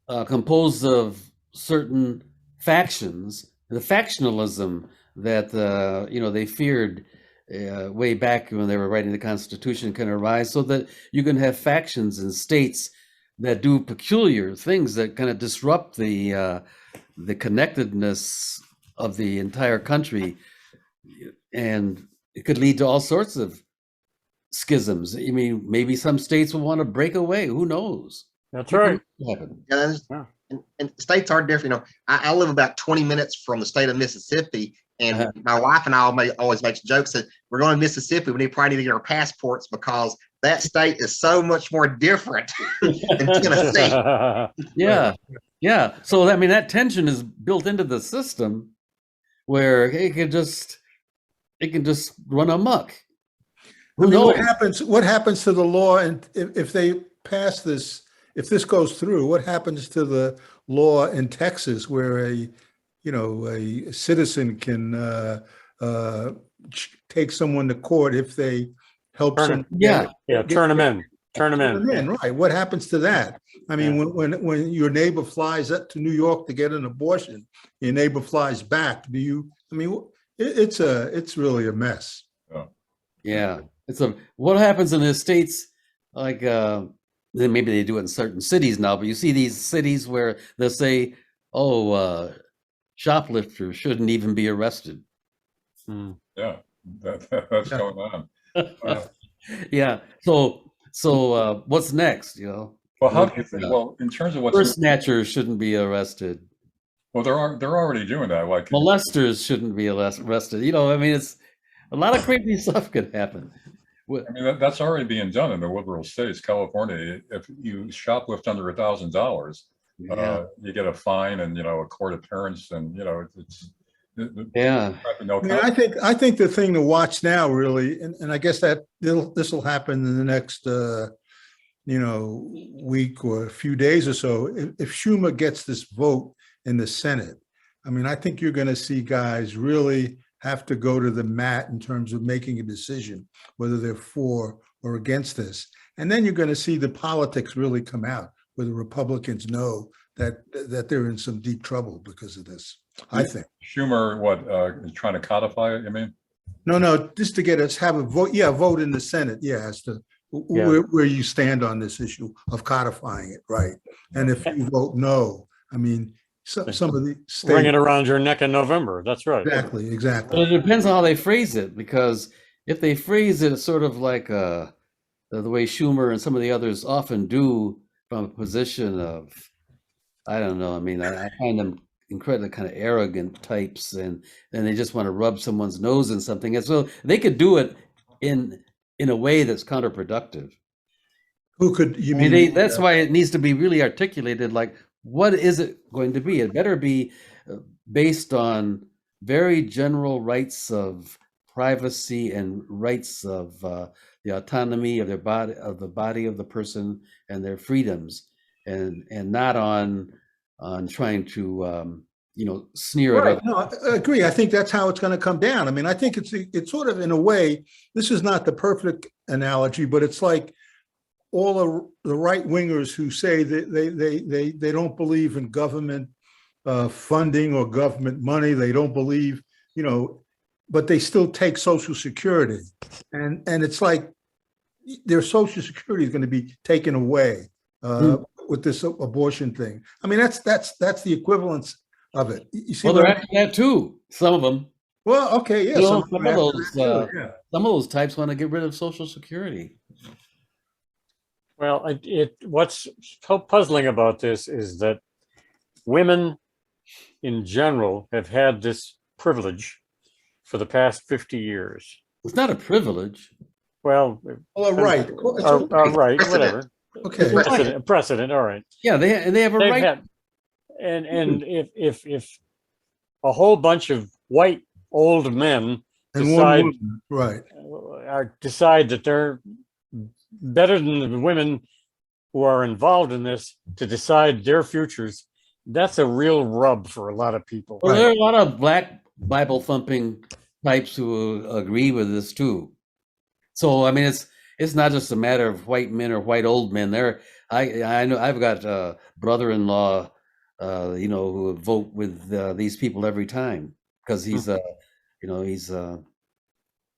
S3: composed of certain factions, the factionalism that they feared way back when they were writing the Constitution can arise, so that you can have factions in states that do peculiar things that kind of disrupt the connectedness of the entire country, and it could lead to all sorts of schisms. I mean, maybe some states will want to break away. Who knows?
S2: That's right.
S5: And states are different. I live about 20 minutes from the state of Mississippi, and my wife and I always make jokes that we're going to Mississippi. We probably need to get our passports because that state is so much more different than Tennessee.
S3: Yeah. So I mean, that tension is built into the system where it can just run amok.
S4: I mean, what happens to the law, and if they pass this, if this goes through, what happens to the law in Texas where a citizen can take someone to court if they help someone?
S2: Turn them in. Turn them in.
S4: Right. What happens to that? I mean, when your neighbor flies up to New York to get an abortion, your neighbor flies back. It's really a mess.
S3: Yeah. What happens in the states, like maybe they do it in certain cities now, but you see these cities where they'll say, shoplifters shouldn't even be arrested.
S1: Yeah, that's going on.
S3: Yeah. So what's next?
S1: Well, how do you think? Well, in terms of
S3: purse snatchers shouldn't be arrested.
S1: Well, they're already doing that. Like
S3: molesters shouldn't be arrested. I mean, it's a lot of crazy stuff could happen.
S1: I mean, that's already being done in the liberal states. California, if you shoplift under $1,000, you get a fine and a court appearance, and it's.
S3: Yeah.
S4: I think the thing to watch now, really, and I guess that this will happen in the next week or a few days or so. If Schumer gets this vote in the Senate, I mean, I think you're going to see guys really have to go to the mat in terms of making a decision whether they're for or against this, and then you're going to see the politics really come out, where the Republicans know that they're in some deep trouble because of this. I think
S1: Schumer, is trying to codify it, you mean?
S4: No, just to get us have a vote. Yeah, vote in the Senate. Yeah, as to where you stand on this issue of codifying it, right? And if you vote no, I mean, some of the states
S2: bring it around your neck in November. That's right.
S4: Exactly.
S3: But it depends on how they phrase it, because if they phrase it sort of like the way Schumer and some of the others often do, from a position of, I don't know. I mean, I find them incredibly kind of arrogant types, and they just want to rub someone's nose in something. And so they could do it in a way that's counterproductive.
S4: Who could you mean?
S3: That's why it needs to be really articulated. Like, what is it going to be? It better be based on very general rights of privacy and rights of the autonomy of their body, of the body of the person, and their freedoms, and not on trying to sneer at others.
S4: No, I agree. I think that's how it's going to come down. I mean, I think it's sort of, in a way, this is not the perfect analogy, but it's like all the right wingers who say that they don't believe in government funding or government money. They don't believe, but they still take Social Security. And it's like their Social Security is going to be taken away with this abortion thing. I mean, that's the equivalence of it. You see
S3: Well,
S4: what
S3: they're
S4: I mean?
S3: after that too. Some of them.
S4: Well, okay, yeah.
S3: You know,
S4: Some
S3: some
S4: are
S3: of
S4: after
S3: those,
S4: that too, yeah.
S3: some of those types want to get rid of Social Security.
S2: Well, what's so puzzling about this is that women in general have had this privilege for the past 50 years.
S3: It's not a privilege.
S2: Well,
S4: Well, right.
S2: right,
S5: Precedent.
S2: whatever.
S4: Okay.
S2: Precedent, all right.
S3: Yeah, they have a
S2: They've
S3: right.
S2: had, and if a whole bunch of white old men
S4: And
S2: decide
S4: one woman, right.
S2: decide that they're better than the women who are involved in this to decide their futures, that's a real rub for a lot of people.
S3: Well, there are a lot of black Bible thumping types who agree with this too. So I mean, it's not just a matter of white men or white old men. I know I've got brother-in-law, who would vote with these people every time because he's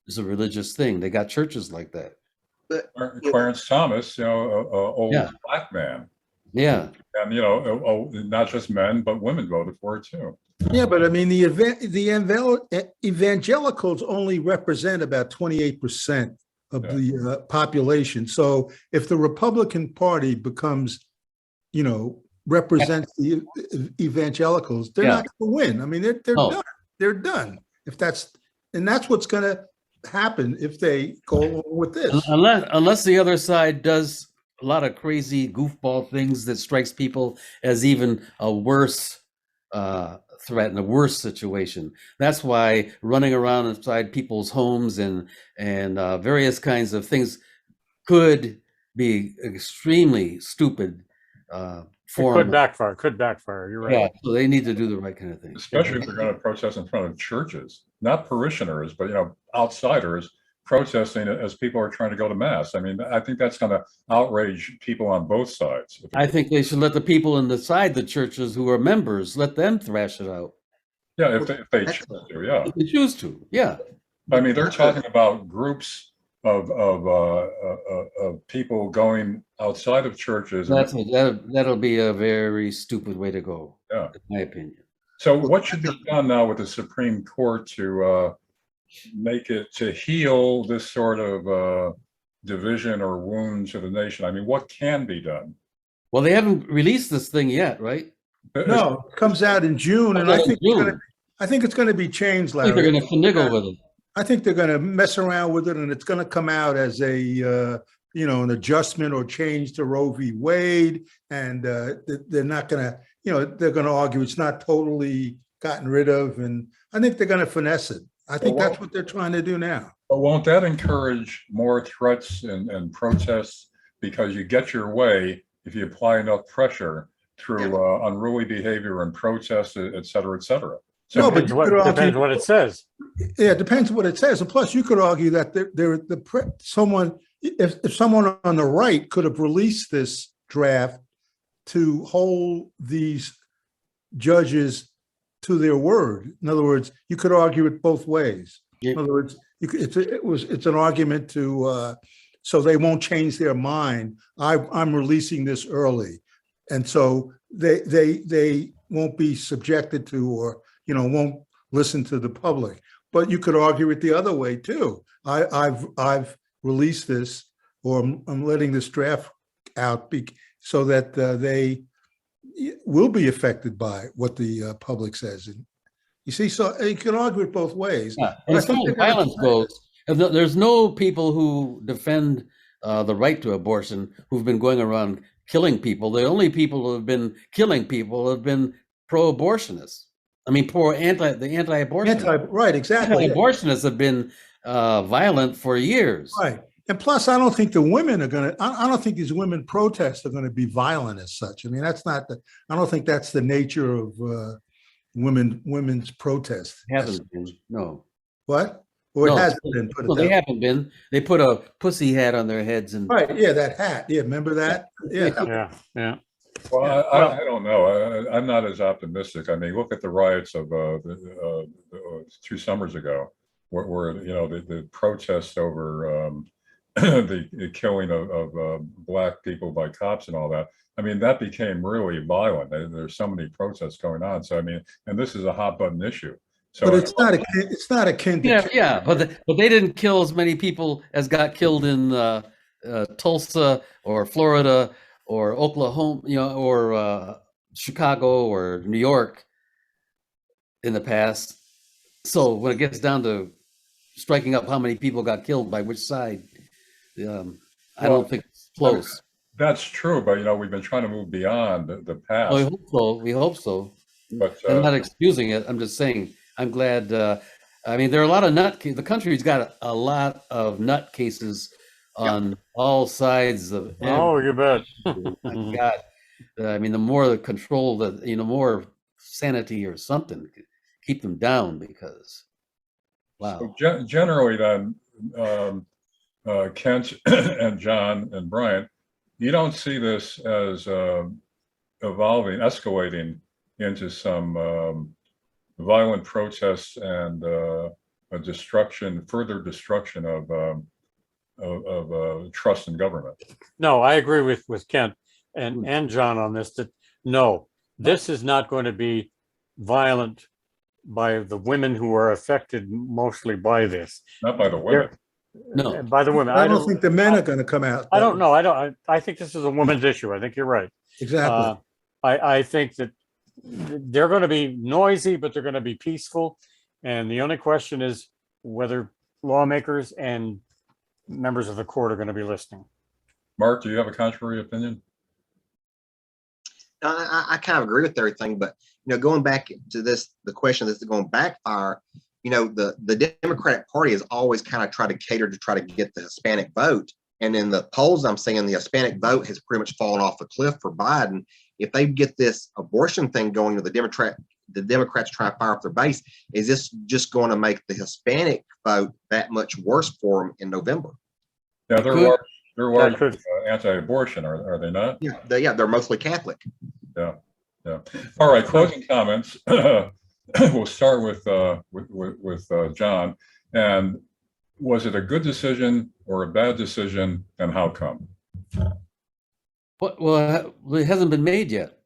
S3: it's a religious thing. They got churches like that.
S5: But
S1: Clarence Thomas, a old
S3: Yeah.
S1: black man.
S3: Yeah.
S1: And, not just men, but women voted for it too.
S4: Yeah, but I mean, the evangelicals only represent about 28% of the population. So if the Republican Party becomes, represents the evangelicals, they're not going to win. I mean, they're done. They're done. And that's what's going to happen if they go along with this.
S3: Unless the other side does a lot of crazy goofball things that strikes people as even a worse threat and a worse situation. That's why running around inside people's homes and various kinds of things could be extremely stupid.
S2: Could backfire. You're right.
S3: Yeah, so they need to do the right kind of thing.
S1: Especially if they're going to protest in front of churches, not parishioners, but outsiders protesting as people are trying to go to mass. I mean, I think that's going to outrage people on both sides.
S3: I think they should let the people inside the churches who are members, let them thrash it out.
S1: Yeah, if they choose to, yeah.
S3: If they choose to, yeah.
S1: I mean, they're talking about groups of people going outside of churches.
S3: That'll be a very stupid way to go,
S1: Yeah,
S3: in my opinion.
S1: So what should be done now with the Supreme Court to to heal this sort of division or wound to the nation? I mean, what can be done?
S3: Well, they haven't released this thing yet, right?
S4: No, it comes out in June, and I think it's going to be changed,
S3: I think
S4: Larry.
S3: they're going to finagle with it.
S4: I think they're going to mess around with it, and it's going to come out as an adjustment or change to Roe v. Wade, and they're not going to, they're going to argue it's not totally gotten rid of, and I think they're going to finesse it. I think that's what they're trying to do now.
S1: But won't that encourage more threats and protests because you get your way if you apply enough pressure through unruly behavior and protests, et cetera, et cetera? So
S4: No, but
S2: depends what it says.
S4: Yeah, it depends what it says. And plus, you could argue that if someone on the right could have released this draft to hold these judges to their word. In other words, you could argue it both ways.
S3: Yeah.
S4: In other words, it's an argument to so they won't change their mind. I'm releasing this early, and so they won't be subjected to or won't listen to the public. But you could argue it the other way too. I've released this, or I'm letting this draft out so that they will be affected by what the public says. And you see, so you can argue it both ways.
S3: Yeah. And as far as violence goes, there's no people who defend the right to abortion who've been going around killing people. The only people who have been killing people have been pro-abortionists. I mean, anti-abortionists.
S4: Right, exactly.
S3: Anti-abortionists have been violent for years.
S4: Right. And plus, I don't think the women are going to, I don't think these women protests are going to be violent as such. I mean, I don't think that's the nature of women's protests.
S3: Haven't been, no.
S4: What? Or
S3: No,
S4: it hasn't been put.
S3: No, they haven't been. They put a pussy hat on their heads and.
S4: Right, yeah, that hat. Yeah, remember that? Yeah.
S2: Yeah.
S1: Well, I don't know. I'm not as optimistic. I mean, look at the riots of 2 summers ago. where the protests over the killing of black people by cops and all that. I mean, that became really violent. There's so many protests going on. So I mean, and this is a hot button issue. So
S4: But it's not akin to.
S3: Yeah, but they didn't kill as many people as got killed in Tulsa or Florida or Oklahoma, or Chicago or New York in the past. So when it gets down to striking up how many people got killed by which side, I don't think it's close.
S1: That's true, but we've been trying to move beyond the past.
S3: Well, we hope so. We hope so.
S1: But
S3: I'm not excusing it. I'm just saying. I'm glad. I mean, there are a lot of the country's got a lot of nut cases on all sides of.
S2: Oh, you bet.
S3: My God. I mean, the more the control, the more sanity or something, keep them down because. Wow.
S1: So generally, then, Kent and John and Bryant, you don't see this as escalating into some violent protests and further destruction of trust in government.
S2: No, I agree with Kent and John on this, that no, this is not going to be violent by the women who are affected mostly by this.
S1: Not by the women.
S3: No,
S2: By the women.
S4: I don't think the men are going to come out.
S2: I don't know. I think this is a woman's issue. I think you're right.
S4: Exactly.
S2: I think that they're going to be noisy, but they're going to be peaceful. And the only question is whether lawmakers and members of the court are going to be listening.
S1: Mark, do you have a contrary opinion?
S5: I kind of agree with everything, but going back to the question that's going to backfire. The Democratic Party has always kind of tried to cater to try to get the Hispanic vote. And in the polls I'm seeing, the Hispanic vote has pretty much fallen off a cliff for Biden. If they get this abortion thing going, the Democrats try to fire up their base, is this just going to make the Hispanic vote that much worse for them in November?
S1: Yeah, they're largely anti-abortion, are they not?
S5: Yeah, they're mostly Catholic.
S1: Yeah. All right, closing comments. We'll start with John. And was it a good decision or a bad decision, and how come?
S3: Well, it hasn't been made yet.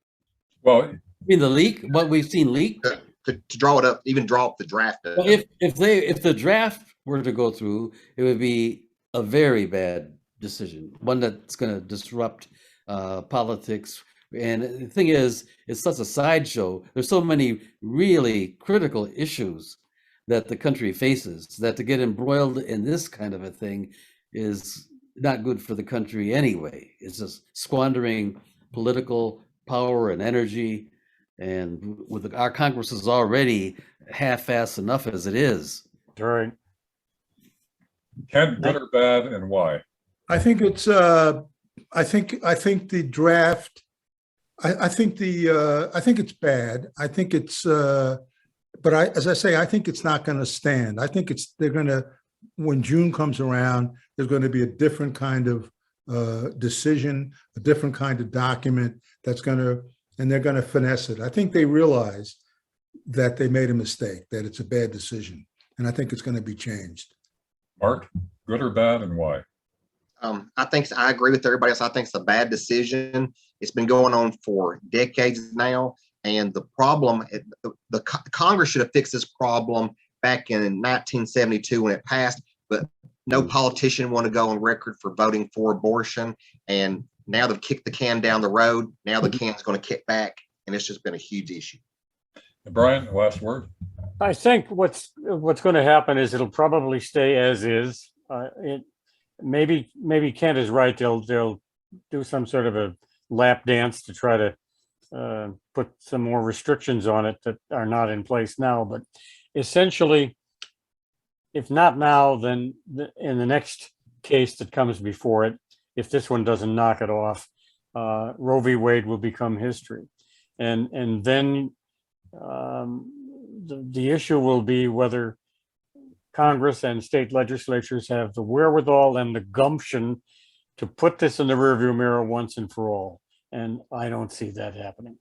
S1: Well,
S3: I mean, the leak, what we've seen leaked.
S5: To draw it up, even draw up the draft.
S3: Well, if the draft were to go through, it would be a very bad decision, one that's going to disrupt politics. And the thing is, it's such a sideshow. There's so many really critical issues that the country faces that to get embroiled in this kind of a thing is not good for the country anyway. It's just squandering political power and energy. And with our Congress is already half-assed enough as it is.
S2: Right.
S1: Kent, good or bad, and why?
S4: I think it's. I think the draft. I think it's bad. I think it's. But as I say, I think it's not going to stand. I think they're going to. When June comes around, there's going to be a different kind of decision, a different kind of document that's going to, and they're going to finesse it. I think they realize that they made a mistake, that it's a bad decision, and I think it's going to be changed.
S1: Mark, good or bad, and why?
S5: I agree with everybody else. I think it's a bad decision. It's been going on for decades now. And the problem, the Congress should have fixed this problem back in 1972 when it passed, but no politician wanted to go on record for voting for abortion. And now they've kicked the can down the road. Now the can's going to kick back. And it's just been a huge issue.
S1: Brian, last word.
S2: I think what's going to happen is it'll probably stay as is. Maybe Kent is right. They'll do some sort of a lap dance to try to put some more restrictions on it that are not in place now. But essentially, if not now, then in the next case that comes before it, if this one doesn't knock it off, Roe v. Wade will become history, and then the issue will be whether Congress and state legislatures have the wherewithal and the gumption to put this in the rearview mirror once and for all. And I don't see that happening.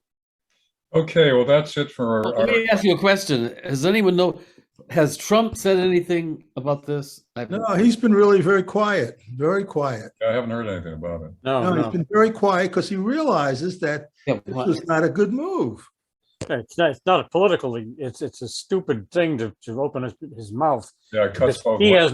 S1: Okay, well, that's it for
S3: Let me ask you a question. Does anyone know, Has Trump said anything about this?
S4: No, he's been really very quiet, very quiet.
S1: I haven't heard anything about it.
S2: No,
S4: No, he's
S2: no.
S4: been very quiet because he realizes that
S3: Yeah,
S4: this
S3: why-
S4: was not a good move.
S2: It's not a politically, it's a stupid thing to open his mouth.
S1: Yeah, it cuts both
S2: He
S1: ways.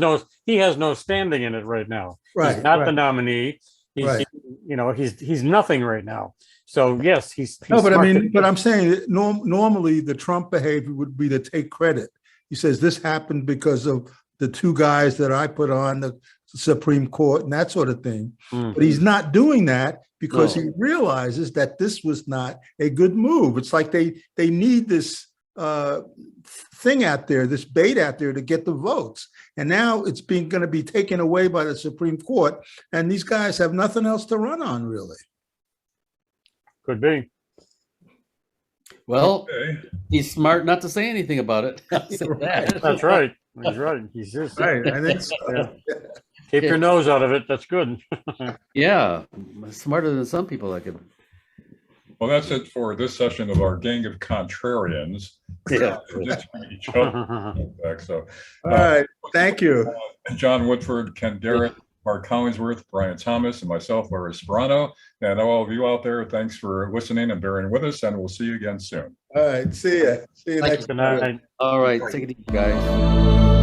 S2: has no standing in it right now.
S4: Right,
S2: He's not the
S4: right.
S2: nominee. He's,
S4: Right.
S2: you know, he's nothing right now. So yes, he's
S4: No, but I
S2: smart to-
S4: mean, but I'm saying that normally the Trump behavior would be to take credit. He says this happened because of the two guys that I put on the Supreme Court and that sort of thing.
S2: Mm.
S4: But he's not doing that because
S3: No.
S4: he realizes that this was not a good move. It's like they need this thing out there, this bait out there to get the votes. And now it's going to be taken away by the Supreme Court. And these guys have nothing else to run on, really.
S2: Could be.
S3: Well,
S1: Okay.
S3: he's smart not to say anything about it. I'll say that.
S2: That's right. He's right. He's just
S4: Right. I think so.
S2: yeah. Keep your nose out of it. That's good.
S3: Yeah, smarter than some people. I could.
S1: Well, that's it for this session of our gang of contrarians.
S3: Yeah.
S1: Ditching each other back. So,
S4: All right. Thank you.
S1: John Woodford, Ken Garrett, Mark Collinsworth, Brian Thomas, and myself, Larry Sparano. And all of you out there, thanks for listening and bearing with us, and we'll see you again soon.
S4: All right. See ya. See you
S3: Thank
S4: next
S2: Good
S4: time.
S2: night.
S3: All right, take it easy, guys.